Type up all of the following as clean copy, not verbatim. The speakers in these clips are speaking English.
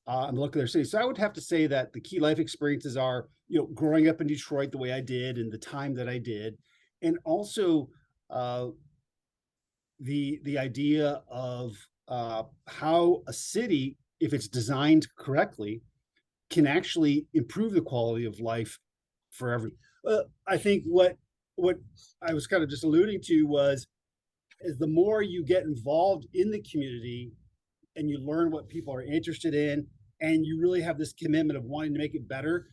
and look at their city. So I would have to say that the key life experiences are, growing up in Detroit the way I did and the time that I did, and also uh, the idea of how a city, if it's designed correctly, can actually improve the quality of life for every. I think what I was kind of just alluding to was is the more you get involved in the community and you learn what people are interested in, and you really have this commitment of wanting to make it better.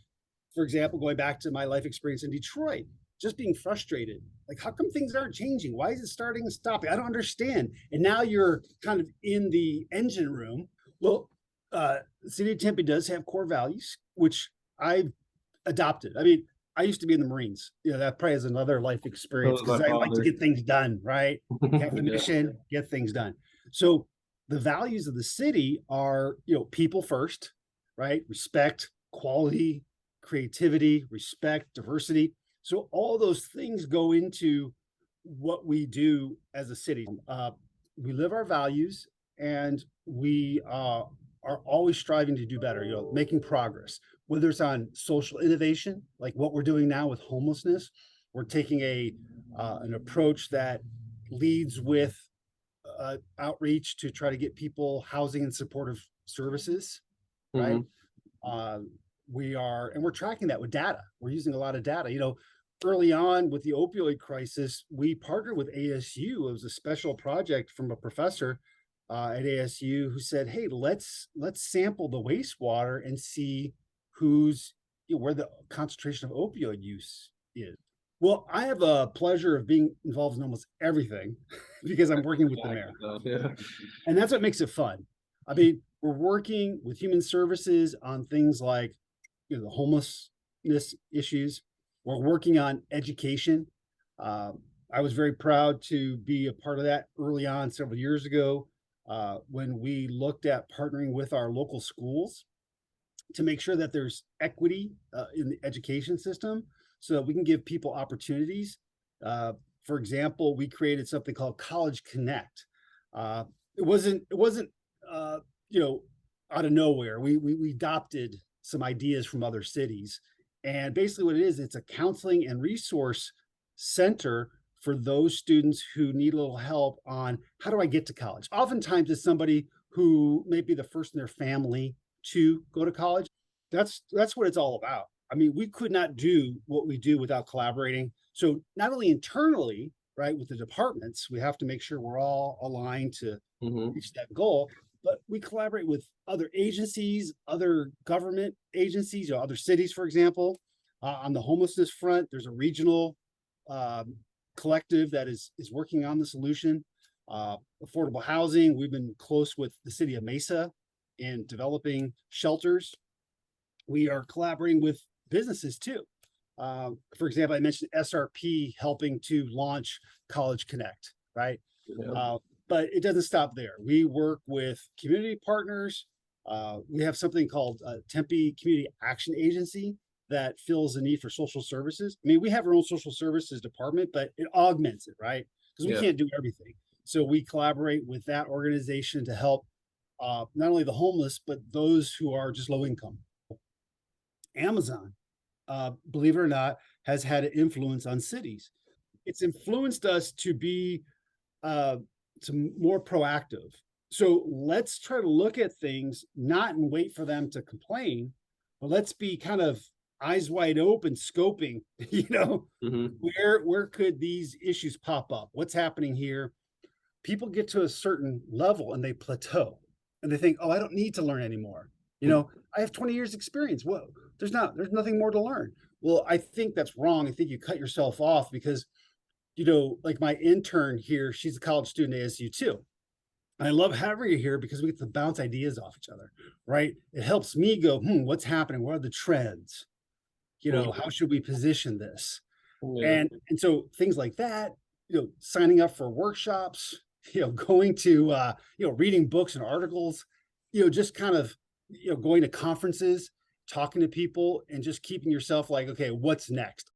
For example, going back to my life experience in Detroit, just being frustrated. Like, how come things aren't changing? Why is it starting and stopping? I don't understand. And now you're kind of in the engine room. Well, the city of Tempe does have core values, which I've adopted. I mean, I used to be in the Marines. That probably is another life So experience was my because I like to father. get things done, right? Have a Yeah. mission, get things done. So the values of the city are, people first, right? Respect, quality, creativity, respect, diversity. So all those things go into what we do as a city. We live our values, and we are always striving to do better, making progress, whether it's on social innovation, like what we're doing now with homelessness. We're taking an approach that leads with outreach to try to get people housing and supportive services, right? Hmm. Uh, and we're tracking that with data. We're using a lot of data. Early on with the opioid crisis, we partnered with ASU. It was a special project from a professor at ASU who said, "Hey, let's sample the wastewater and see who's where the concentration of opioid use is." Well, I have a pleasure of being involved in almost everything because I'm working with the Yeah, I mayor. can tell. Yeah. And that's what makes it fun. I mean, we're working with human services on things like, the homelessness issues. We're working on education. Uh, I was very proud to be a part of that early on several years ago when we looked at partnering with our local schools to make sure that there's equity in the education system so that we can give people opportunities. For example, we created something called College Connect. Uh, it wasn't uh, you know out of nowhere. We adopted some ideas from other cities, and basically what it is, it's a counseling and resource center for those students who need a little help on how do I get to college. Oftentimes, it's somebody who may be the first in their family to go to college. That's what it's all about. I mean, we could not do what we do without collaborating. So not only internally, right, with the departments, we have to make sure we're all aligned to Hmm. reach that goal, but we collaborate with other agencies, other government agencies, other cities, for example. On the homelessness front, there's a regional um, collective that is working on the solution. Affordable housing, we've been close with the city of Mesa in developing shelters. We are collaborating with businesses too. For example, I mentioned SRP helping to launch College Connect, right? Yeah. Uh, but it doesn't stop there. We work with community partners. We have something called Tempe Community Action Agency that fills the need for social services. I mean, we have our own social services department, but it augments it, right? Because we Yeah. can't do everything. So we collaborate with that organization to help not only the homeless, but those who are just low income. Amazon, believe it or not, has had an influence on cities. It's influenced us to be uh, more proactive. So let's try to look at things not and wait for them to complain, but let's be kind of eyes wide open, scoping. Hmm. Where could these issues pop up? What's happening here? People get to a certain level and they plateau, and they think, "Oh, I don't need to learn anymore." I have 20 years experience. Well, there's nothing more to learn. Well, I think that's wrong. I think you cut yourself off because, like my intern here, she's a college student at ASU too. And I love having her here because we get to bounce ideas off each other, right? It helps me go, what's happening? What are the trends? How Hmm. should we position this? Yeah. And so things like that, signing up for workshops, going to reading books and articles, just kind of going to conferences, talking to people, and just keeping yourself like, okay, what's next?